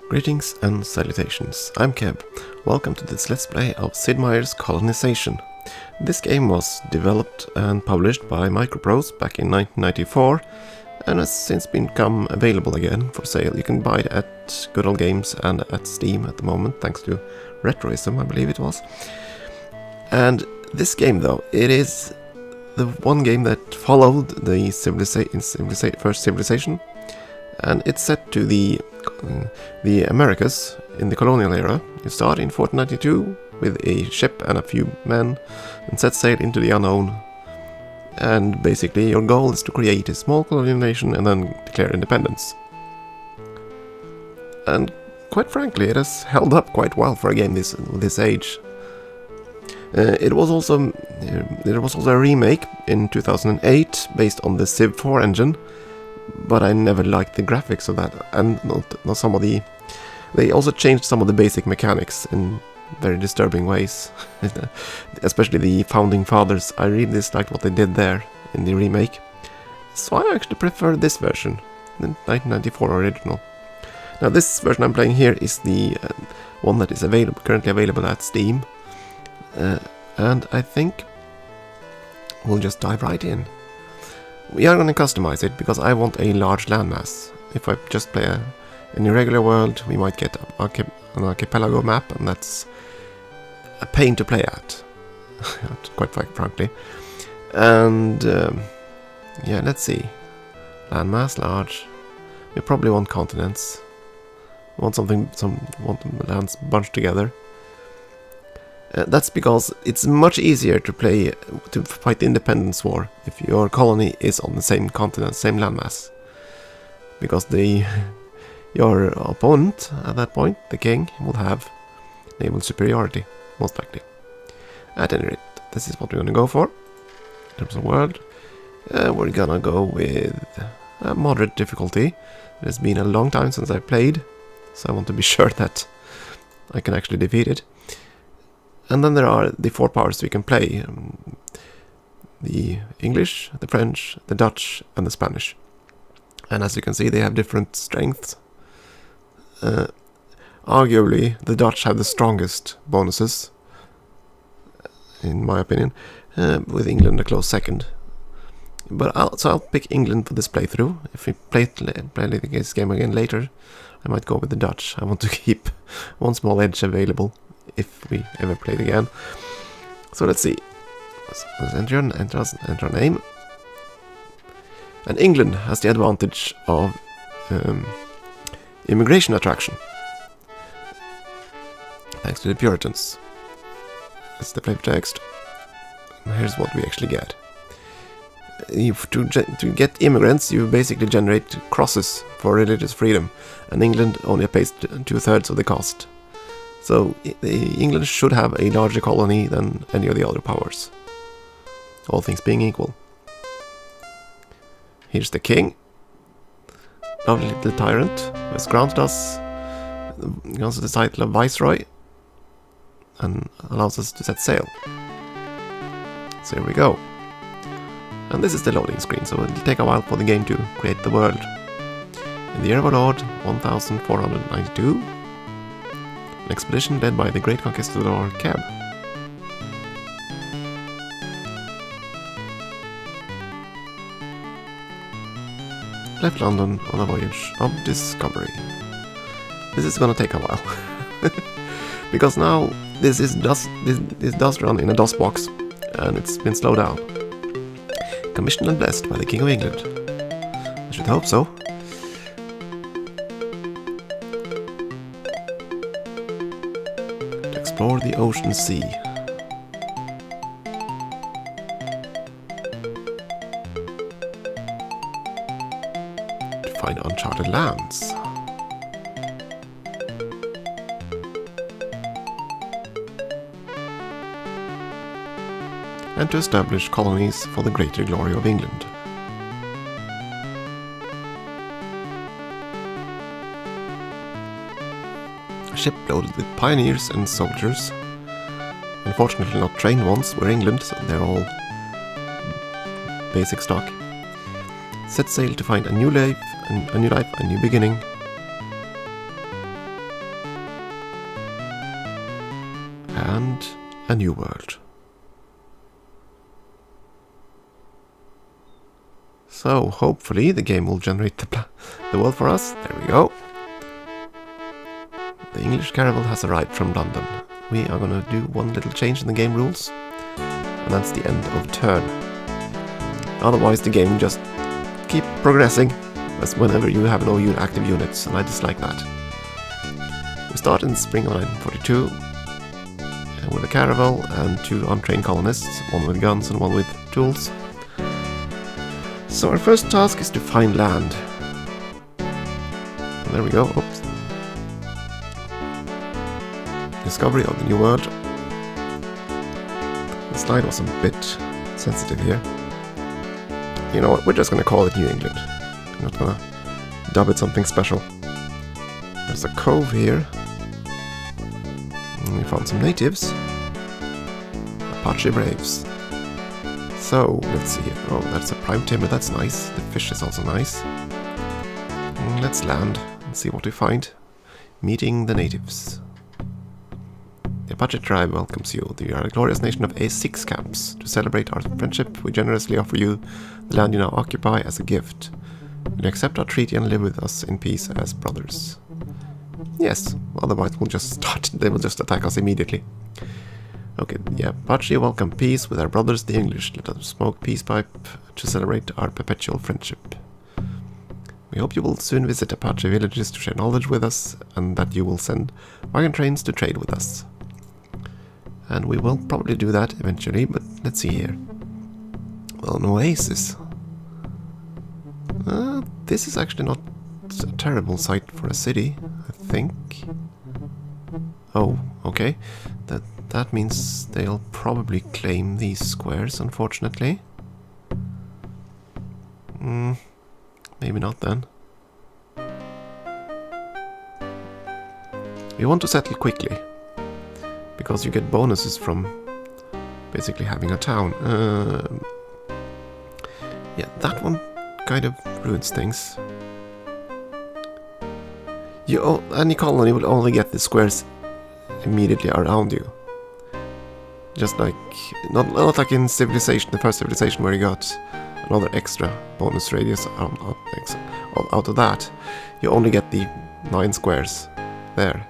Greetings and salutations, I'm Keb. Welcome to this Let's Play of Sid Meier's Colonization. This game was developed and published by Microprose back in 1994 and has since become available again for sale. You can buy it at Good Old Games and at Steam at the moment, thanks to Retroism, I believe it was. And this game, though, it is the one game that followed the first Civilization, and it's set to the Americas in the colonial era. You start in 1492 with a ship and a few men and set sail into the unknown. And basically your goal is to create a small colonial nation and then declare independence. And quite frankly, it has held up quite well for a game this age. It was also a remake in 2008 based on the Civ 4 engine, but I never liked the graphics of that, and not some of the. They also changed some of the basic mechanics in very disturbing ways, especially the Founding Fathers. I really disliked what they did there in the remake, so I actually prefer this version, the 1994 original. Now this version I'm playing here is the one that is currently available at Steam, and I think we'll just dive right in. We are going to customize it because I want a large landmass. If I just play an irregular world, we might get an archipelago map, and that's a pain to play at, quite frankly. And yeah, let's see. Landmass large. We probably want continents. We want want lands bunched together. That's because it's much easier to fight the independence war if your colony is on the same continent, same landmass. Because your opponent at that point, the king, will have naval superiority, most likely. At any rate, this is what we're gonna go for in terms of world. We're gonna go with a moderate difficulty. It has been a long time since I played, so I want to be sure that I can actually defeat it. And then there are the four powers we can play. The English, the French, the Dutch, and the Spanish. And as you can see, they have different strengths. Arguably, the Dutch have the strongest bonuses, in my opinion, with England a close second. But I'll pick England for this playthrough. If we play this game again later, I might go with the Dutch. I want to keep one small edge available if we ever play it again. So let's see. Let's enter our name. And England has the advantage of immigration attraction, thanks to the Puritans. That's the flavor text. And here's what we actually get. To get immigrants, you basically generate crosses for religious freedom, and England only pays 2/3 of the cost. So England should have a larger colony than any of the other powers, all things being equal. Here's the king, lovely little tyrant, who has granted us the title of Viceroy and allows us to set sail. So here we go. And this is the loading screen, so it'll take a while for the game to create the world. In the year of our Lord, 1492, an expedition led by the great conquistador Keb. Left London on a voyage of discovery. This is gonna take a while. Because now this does run in a DOS box, and it's been slowed down. Commissioned and blessed by the King of England. I should hope so. Explore the ocean sea. To find uncharted lands. And to establish colonies for the greater glory of England. A ship loaded with pioneers and soldiers. Unfortunately not trained ones, we're England, so they're all basic stock. Set sail to find a new life, a new beginning. and a new world. So hopefully the game will generate the world for us. There we go. The English caravel has arrived from London. We are gonna do one little change in the game rules, and that's the end of turn. Otherwise the game just keep progressing as whenever you have no active units, and I dislike that. We start in spring of 1942 with a caravel and 2 untrained colonists, one with guns and one with tools. So our first task is to find land. And there we go. Oops. Discovery of the new world. The slide was a bit sensitive here. You know what, we're just gonna call it New England. I'm not gonna dub it something special. There's a cove here. And we found some natives. Apache Braves. So, let's see here. Oh, that's a prime timber, that's nice. The fish is also nice. Let's land and see what we find. Meeting the natives. The Apache tribe welcomes you. We are a glorious nation of A6 camps. To celebrate our friendship, we generously offer you the land you now occupy as a gift. Will you accept our treaty and live with us in peace as brothers? Yes, otherwise we'll just start. They will just attack us immediately. Okay, yeah, Apache welcome peace with our brothers the English. Let us smoke peace pipe to celebrate our perpetual friendship. We hope you will soon visit Apache villages to share knowledge with us, and that you will send wagon trains to trade with us. And we will probably do that eventually, but let's see here. Well, an oasis. This is actually not a terrible site for a city, I think. Oh, okay. That means they'll probably claim these squares, unfortunately. Maybe not then. We want to settle quickly, because you get bonuses from basically having a town. Yeah, that one kind of ruins things. Any colony will only get the squares immediately around you. Just like, not like in Civilization, the first Civilization, where you got another extra bonus radius out of that. You only get the 9 squares there.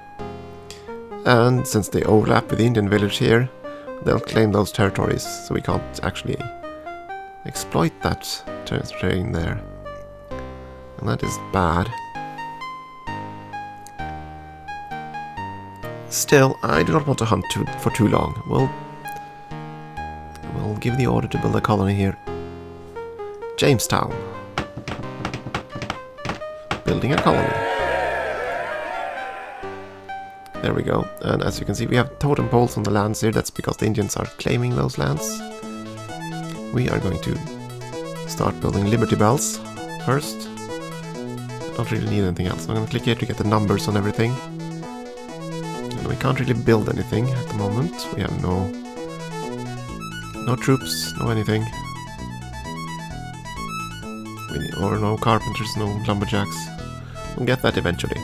And since they overlap with the Indian village here, they'll claim those territories, so we can't actually exploit that terrain there. And that is bad. Still, I do not want to hunt for too long. We'll give the order to build a colony here. Jamestown. Building a colony. There we go. And as you can see, we have totem poles on the lands here. That's because the Indians are claiming those lands. We are going to start building Liberty Bells first. Don't really need anything else. I'm going to click here to get the numbers on everything. And we can't really build anything at the moment. We have no troops, no anything. Or no carpenters, no lumberjacks. We'll get that eventually.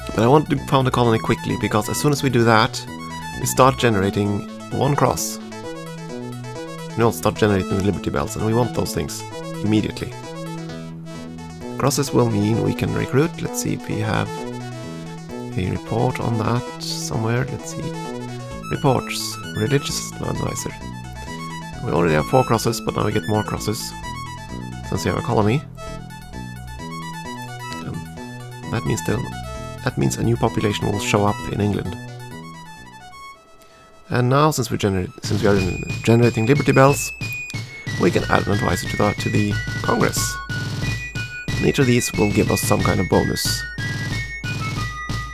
But I want to found a colony quickly, because as soon as we do that, we start generating 1 cross. We'll start generating the Liberty Bells, and we want those things immediately. Crosses will mean we can recruit. Let's see if we have a report on that somewhere. Let's see. Reports. Religious advisor. We already have 4 crosses, but now we get more crosses since we have a colony. And that means a new population will show up in England. And now, since we are generating Liberty Bells, we can add an advisor to the Congress. And each of these will give us some kind of bonus.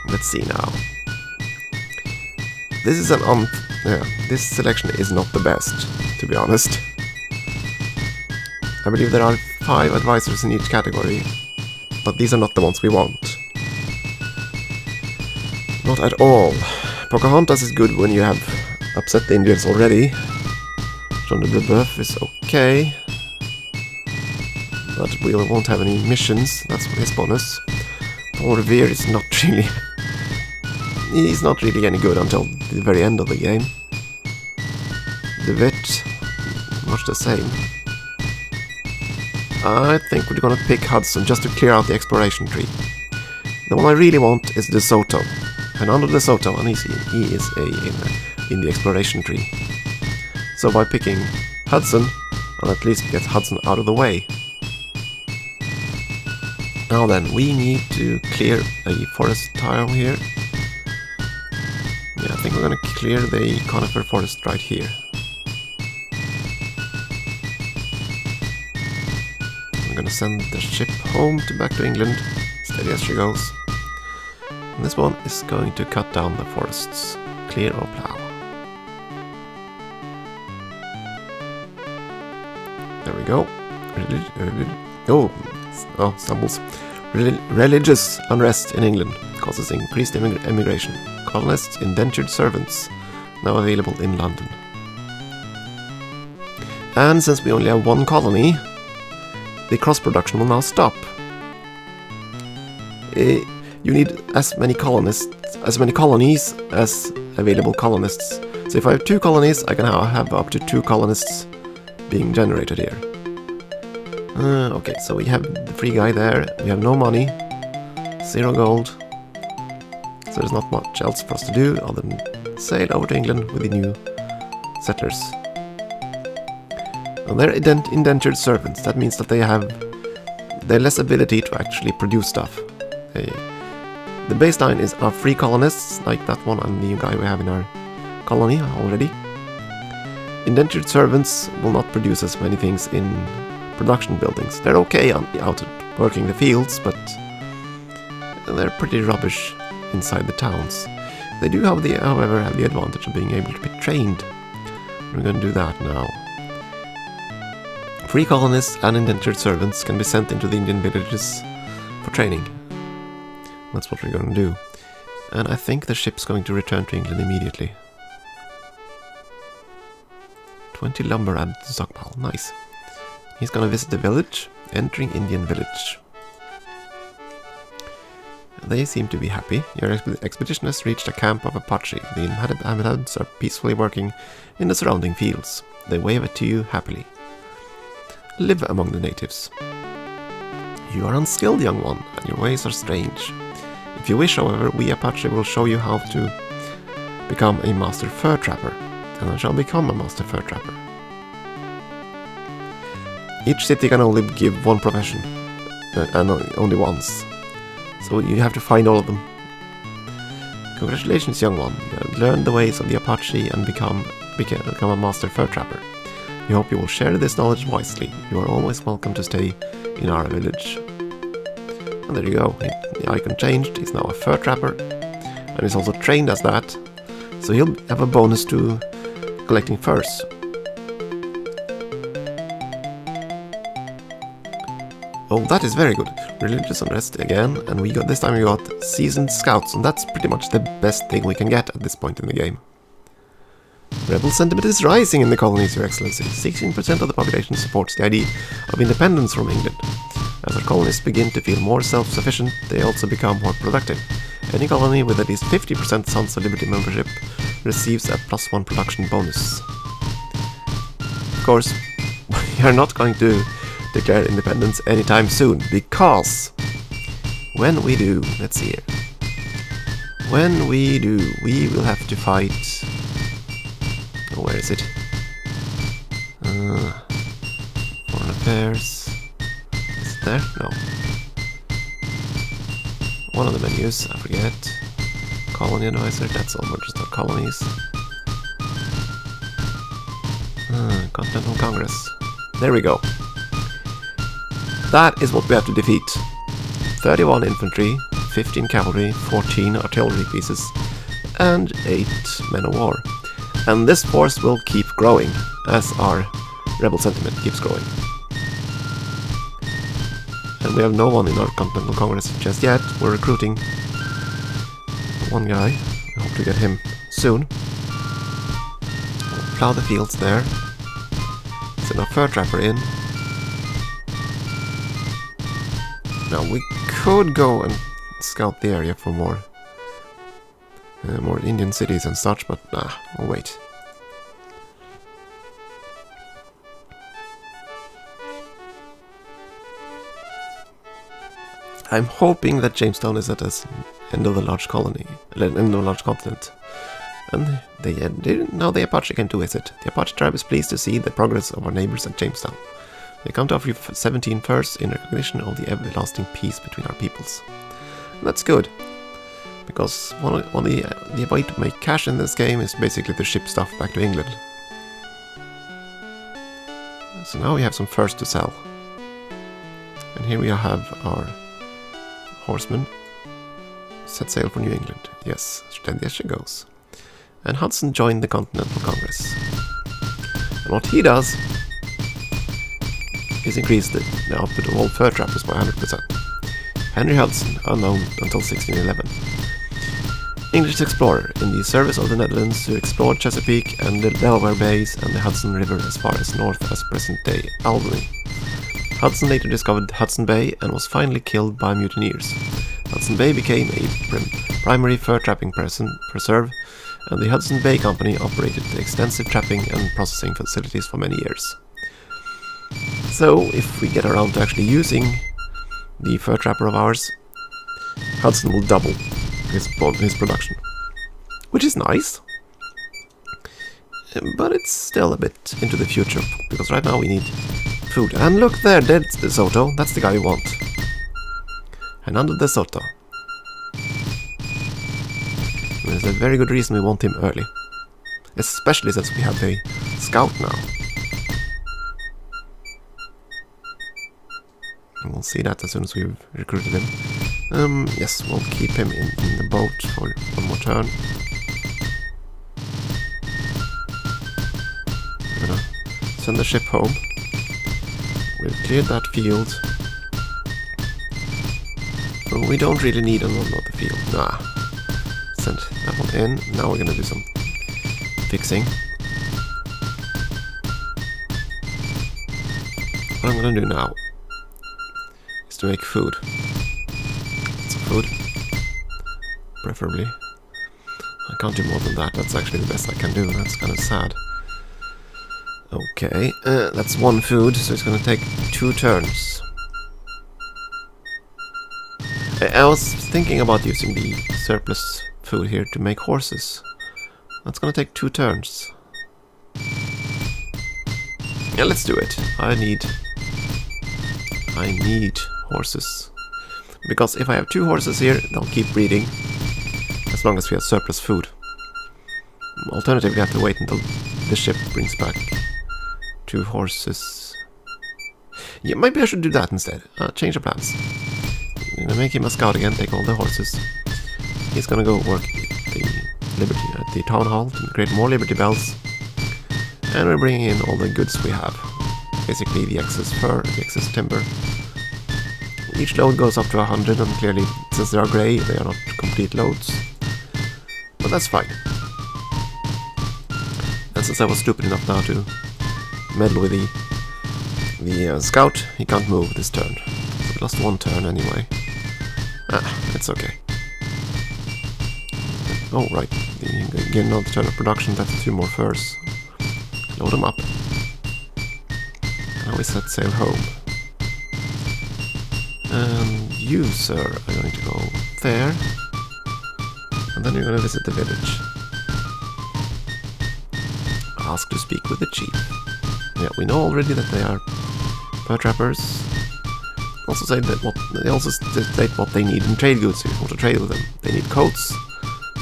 Let's see now. This is this selection is not the best, to be honest. I believe there are 5 advisors in each category, but these are not the ones we want. Not at all. Pocahontas is good when you have upset the Indians already. John de Brebeuf is okay, but we won't have any missions. That's his bonus. Paul Revere is not really he's not really any good until the very end of the game. The Vit, much the same. I think we're gonna pick Hudson just to clear out the exploration tree. The one I really want is De Soto. Fernando De Soto, and he is in the exploration tree. So by picking Hudson, I'll at least get Hudson out of the way. Now then, we need to clear a forest tile here. Yeah, I think we're gonna clear the conifer forest right here. I'm gonna send the ship home back to England, steady as she goes. And this one is going to cut down the forests. Clear or plow. There we go. Stumbles. Religious unrest in England causes increased immigration. Colonists, indentured servants, now available in London. And since we only have one colony, the cross-production will now stop. You need as many colonies as available colonists. So if I have 2 colonies, I can now have up to 2 colonists being generated here. Okay, so we have the free guy there. We have no money, 0 gold. So there's not much else for us to do other than sail over to England with the new settlers. And they're indentured servants. That means that they have less ability to actually produce stuff. The baseline is our free colonists, like that one and the new guy we have in our colony already. Indentured servants will not produce as many things in production buildings. They're okay out working the fields, but they're pretty rubbish inside the towns. They do, however, have the advantage of being able to be trained. We're going to do that now. Free colonists and indentured servants can be sent into the Indian villages for training. That's what we're going to do. And I think the ship's going to return to England immediately. 20 lumber added to stockpile. Nice. He's going to visit the village, entering Indian village. They seem to be happy. Your expedition has reached a camp of Apache. The inhabitants are peacefully working in the surrounding fields. They wave at you happily. Live among the natives. You are unskilled, young one, and your ways are strange. If you wish, however, we Apache will show you how to become a master fur trapper, and I shall become a master fur trapper. Each city can only give one profession, and only once. So you have to find all of them. Congratulations, young one. You have learned the ways of the Apache and become a master fur trapper. We hope you will share this knowledge wisely. You are always welcome to stay in our village. And there you go. The icon changed. He's now a fur trapper. And he's also trained as that. So he'll have a bonus to collecting furs. Oh, that is very good. Religious unrest again, and this time we got seasoned scouts, and that's pretty much the best thing we can get at this point in the game. Rebel sentiment is rising in the colonies, Your Excellency. 16% of the population supports the idea of independence from England. As our colonists begin to feel more self-sufficient, they also become more productive. Any colony with at least 50% Sons of Liberty membership receives a +1 production bonus. Of course, we are not going to declare independence anytime soon, because when we do, let's see here, when we do, we will have to fight, oh, where is it? Foreign Affairs, is it there? No. One of the menus, I forget. Colony Advisor, that's all, we're just not colonies. Continental Congress, there we go. That is what we have to defeat. 31 infantry, 15 cavalry, 14 artillery pieces, and 8 men of war. And this force will keep growing as our rebel sentiment keeps growing. And we have no one in our Continental Congress just yet. We're recruiting one guy. I hope to get him soon. We'll plow the fields there. Send our fur trapper in. Now we could go and scout the area for more more Indian cities and such, but nah, we'll wait. I'm hoping that Jamestown is at the end of the large colony, end of the large continent. And now the Apache can do visit. The Apache tribe is pleased to see the progress of our neighbors at Jamestown. They come to offer you 17 furs in recognition of the everlasting peace between our peoples. And that's good, because the way to make cash in this game is basically to ship stuff back to England. So now we have some furs to sell. And here we have our horseman set sail for New England. Yes, there she goes. And Hudson joined the Continental Congress. And what he does is increase the output of all fur trappers by 100%. Henry Hudson, unknown until 1611. English explorer in the service of the Netherlands who explored Chesapeake and the Delaware Bays and the Hudson River as far as north as present-day Albany. Hudson later discovered Hudson Bay and was finally killed by mutineers. Hudson Bay became a primary fur trapping preserve, and the Hudson Bay Company operated extensive trapping and processing facilities for many years. So, if we get around to actually using the fur trapper of ours, Hudson will double his production. Which is nice. But it's still a bit into the future, because right now we need food. And look there, there's De Soto. That's the guy we want. Hernando De Soto. There's a very good reason we want him early. Especially since we have the scout now. And we'll see that as soon as we've recruited him. Yes, we'll keep him in the boat for one more turn. We're gonna send the ship home. We've cleared that field. Well, we don't really need another field. Nah. Send that one in. Now we're gonna do some fixing. What I'm gonna do now is to make food. Some food. Preferably. I can't do more than that. That's actually the best I can do. That's kind of sad. Okay, that's one food, so it's gonna take 2 turns. I was thinking about using the surplus food here to make horses. That's gonna take 2 turns. Yeah, let's do it. I need horses. Because if I have 2 horses here, they'll keep breeding. As long as we have surplus food. Alternatively, we have to wait until the ship brings back 2 horses. Yeah, maybe I should do that instead. Change of plans. I'm gonna make him a scout again, take all the horses. He's gonna go work at the town hall to create more Liberty Bells. And we're bringing in all the goods we have. Basically the excess fur, the excess timber. Each load goes up to 100, and clearly, since they are grey, they are not complete loads. But that's fine. And since I was stupid enough now to meddle with the scout, he can't move this turn. So we lost 1 turn anyway. It's okay. Oh, right. Again, another turn of production, that's 2 more furs. Load them up. Now we set sail home. And you, sir, are going to go there. And then you're going to visit the village. Ask to speak with the chief. Yeah, we know already that they are fur trappers. Also say that they also state what they need in trade goods if you want to trade with them. They need coats,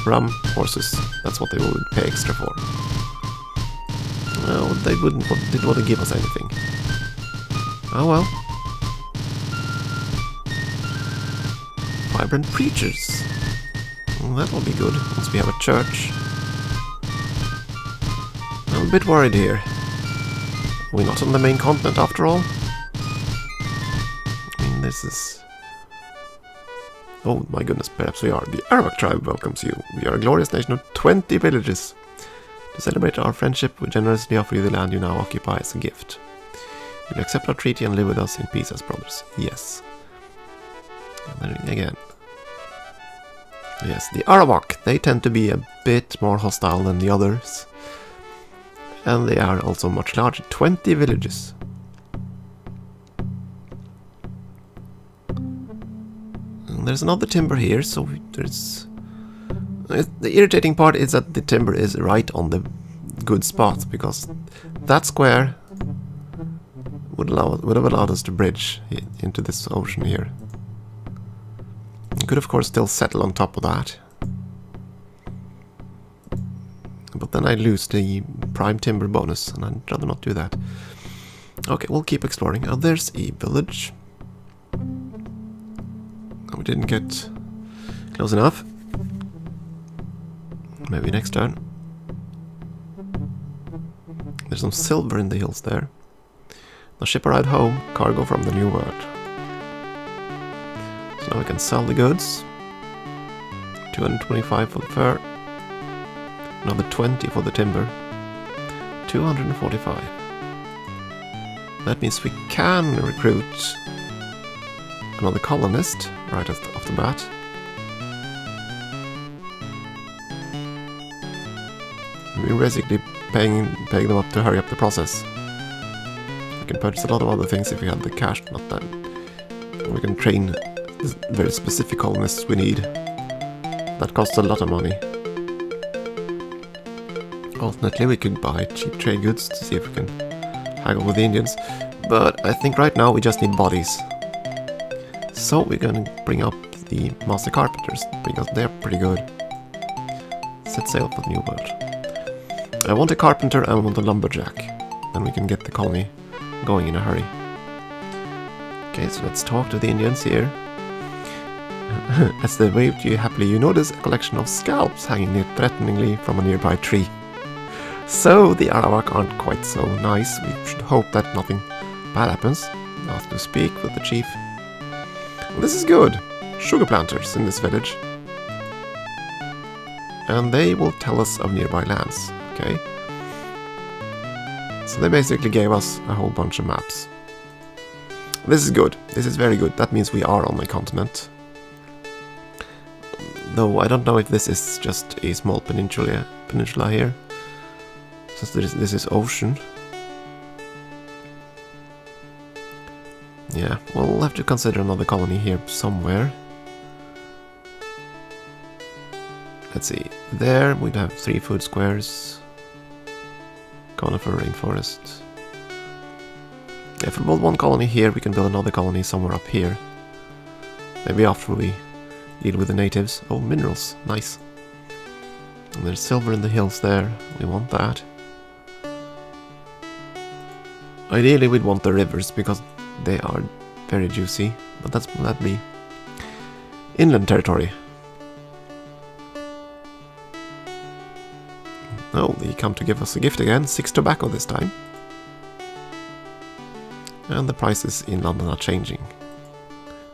rum, horses. That's what they would pay extra for. Well, they didn't want to give us anything. Oh well. Vibrant preachers. Well, that'll be good once we have a church. I'm a bit worried here. Are we not on the main continent after all? I mean, this is... Oh my goodness, perhaps we are. The Arawak tribe welcomes you. We are a glorious nation of 20 villages. To celebrate our friendship, we generously offer you the land you now occupy as a gift. You will accept our treaty and live with us in peace as brothers. Yes. And then again. Yes, the Arawak, they tend to be a bit more hostile than the others. And they are also much larger, 20 villages. And there's another timber here, so there's... The irritating part is that the timber is right on the good spot, because that square would have allowed us to bridge into this ocean here. You could of course still settle on top of that. But then I'd lose the prime timber bonus, and I'd rather not do that. Okay, we'll keep exploring. Oh, there's a village. Oh, we didn't get close enough. Maybe next turn. There's some silver in the hills there. Now ship a ride home, cargo from the New World. So now we can sell the goods. 225 for the fur. Another 20 for the timber. 245. That means we can recruit another colonist right off the bat. We're basically paying them up to hurry up the process. We can purchase a lot of other things if we had the cash, not that. We can train the very specific colonists we need. That costs a lot of money. Ultimately, we could buy cheap trade goods to see if we can haggle with the Indians, but I think right now we just need bodies. So we're gonna bring up the Master Carpenters, because they're pretty good. Set sail for the New World. I want a carpenter and I want a lumberjack. Then we can get the colony going in a hurry. Okay, so let's talk to the Indians here. As they wave to you happily, you notice a collection of scalps hanging threateningly from a nearby tree. So the Arawak aren't quite so nice. We should hope that nothing bad happens. I'll have to speak with the chief. Well, this is good. Sugar planters in this village. And they will tell us of nearby lands. Okay. So they basically gave us a whole bunch of maps. This is good. This is very good. That means we are on the continent. Though I don't know if this is just a small peninsula here. Since this is ocean. Yeah, we'll have to consider another colony here somewhere. Let's see. There we'd have 3 food squares. Conifer rainforest. If we build one colony here, we can build another colony somewhere up here. Maybe after we deal with the natives. Oh, minerals. Nice. And there's silver in the hills there. We want that. Ideally, we'd want the rivers because they are very juicy. But that'd be inland territory. Oh, they come to give us a gift again. 6 tobacco this time. And the prices in London are changing.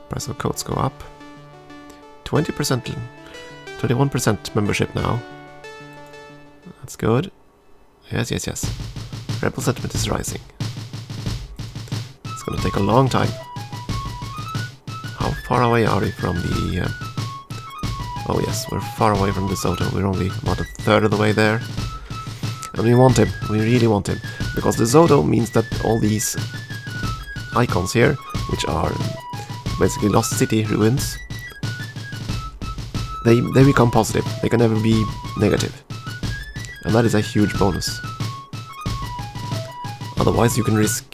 Price of coats go up. 20%, 21% membership now. That's good. Yes, yes, yes. Rebel sentiment is rising. It's gonna take a long time. How far away are we from the... Oh yes, we're far away from the Soto. We're only about a third of the way there. And we want him. We really want him. Because the Zoto means that all these icons here, which are basically lost city ruins, they become positive. They can never be negative. And that is a huge bonus. Otherwise you can risk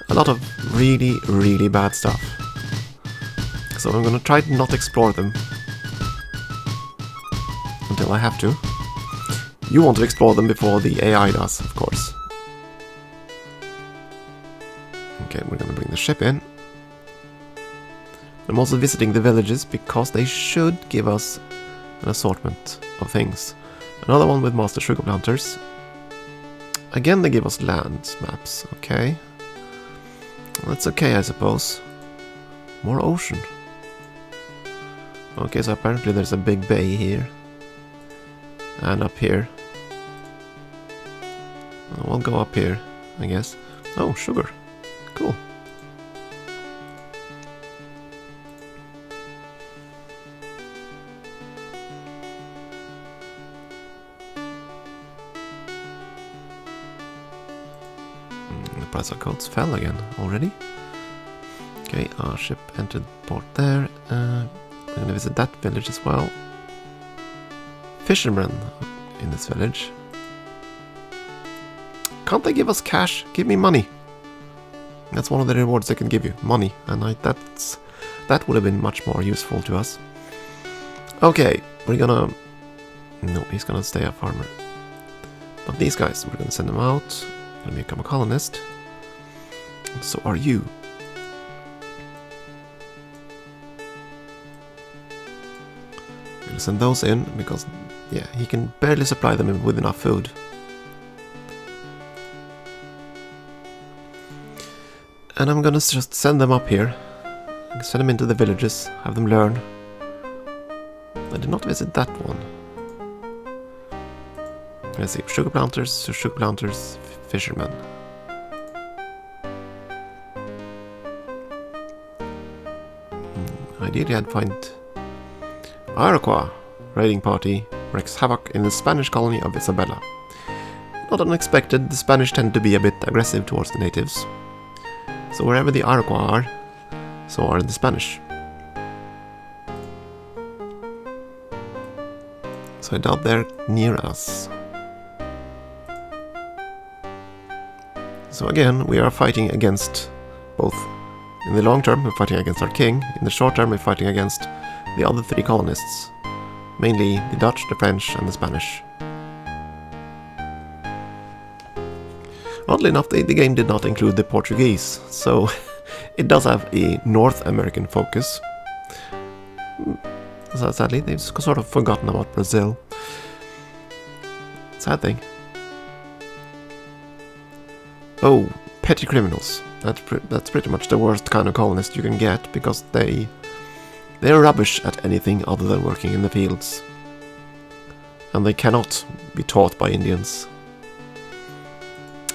a lot of really, really bad stuff. So I'm gonna try to not explore them until I have to. You want to explore them before the AI does, of course. Okay, we're gonna bring the ship in. I'm also visiting the villages because they should give us an assortment of things. Another one with master sugar planters. Again, they give us land maps, okay. That's okay, I suppose. More ocean. Okay, so apparently there's a big bay here. And up here. We'll go up here, I guess. Oh, sugar. Cool. price of coats fell again already. Okay, our ship entered port there. We're gonna visit that village as well. Fishermen in this village. Can't they give us cash? Give me money. That's one of the rewards they can give you, money, and that would have been much more useful to us. Okay, we're gonna... No, he's gonna stay a farmer. But these guys, we're gonna send them out, gonna become a colonist. And so are you. I'm gonna send those in, because, yeah, he can barely supply them with enough food. And I'm gonna just send them up here. Send them into the villages, have them learn. I did not visit that one. Let's see, sugar planters, fishermen. Ideally I'd find Iroquois raiding party wreaks havoc in the Spanish colony of Isabela. Not unexpected, the Spanish tend to be a bit aggressive towards the natives. So wherever the Iroquois are, so are the Spanish. So I doubt they're near us. So again, we are fighting against both. In the long term, we're fighting against our king. In the short term, we're fighting against the other three colonists. Mainly the Dutch, the French, and the Spanish. Oddly enough, the game did not include the Portuguese, so it does have a North American focus. So sadly, they've sort of forgotten about Brazil. Sad thing. Oh, petty criminals. That's pretty much the worst kind of colonist you can get, because they're rubbish at anything other than working in the fields. And they cannot be taught by Indians.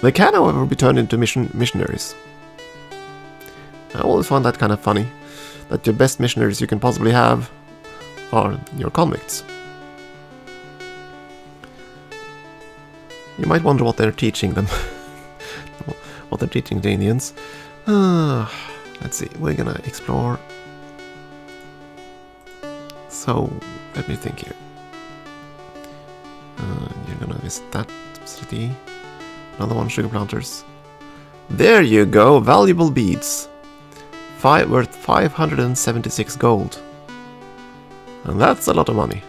They can, however, be turned into missionaries. I always find that kind of funny, that your best missionaries you can possibly have are your convicts. You might wonder what they're teaching them. What they're teaching the Indians. Let's see, we're gonna explore. So, let me think here. You're gonna visit that city. Another one, sugar planters. There you go, valuable beads. Worth 576 gold. And that's a lot of money.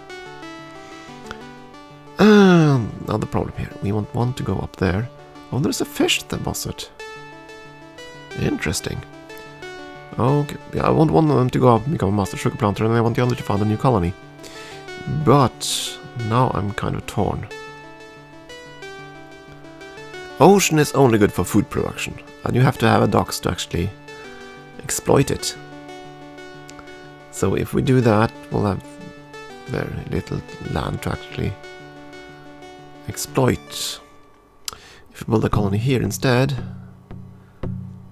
Another problem here. We want one to go up there. Oh, there's a fish deposit. Interesting. Okay, yeah, I want one of them to go up and become a master sugar planter, and I want the other to find a new colony. But now I'm kind of torn. Ocean is only good for food production, and you have to have a docks to actually exploit it. So if we do that, we'll have very little land to actually exploit. If we build a colony here instead,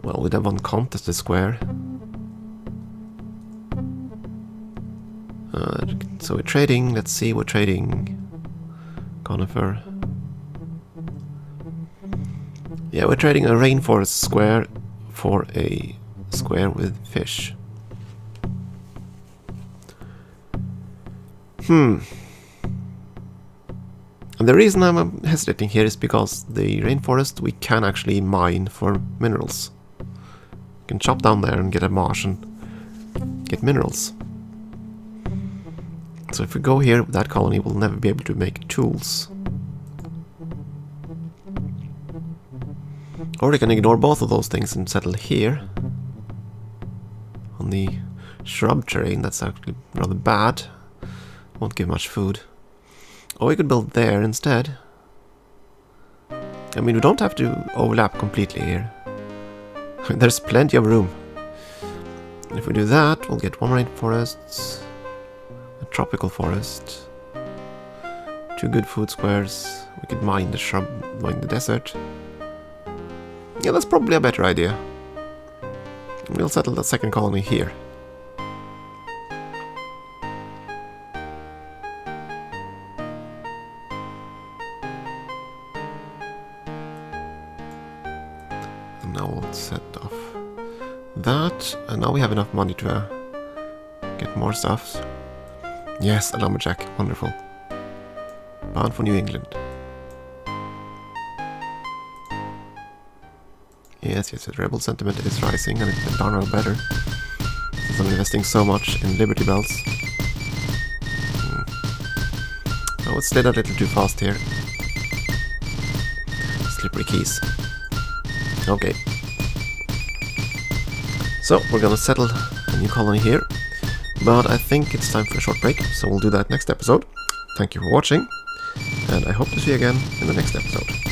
well, we'd have one contested square. So we're trading, let's see, we're trading conifer. Yeah, we're trading a rainforest square for a square with fish. And the reason I'm hesitating here is because the rainforest we can actually mine for minerals. You can chop down there and get a marsh and get minerals. So if we go here, that colony will never be able to make tools. Or we can ignore both of those things and settle here. On the shrub terrain, that's actually rather bad. Won't give much food. Or we could build there instead. I mean, we don't have to overlap completely here. There's plenty of room. And if we do that, we'll get one rainforest, a tropical forest, 2 good food squares. We could mine the shrub, mine the desert. Yeah, that's probably a better idea. We'll settle the second colony here. now we'll set off that, and now we have enough money to get more stuff. Yes, a lumberjack, wonderful. Bound for New England. Yes, the rebel sentiment is rising, and it's darn well better. Since I'm investing so much in Liberty Bells. Oh, it slid a little too fast here. Slippery keys. Okay. So, we're gonna settle a new colony here. But I think it's time for a short break, so we'll do that next episode. Thank you for watching, and I hope to see you again in the next episode.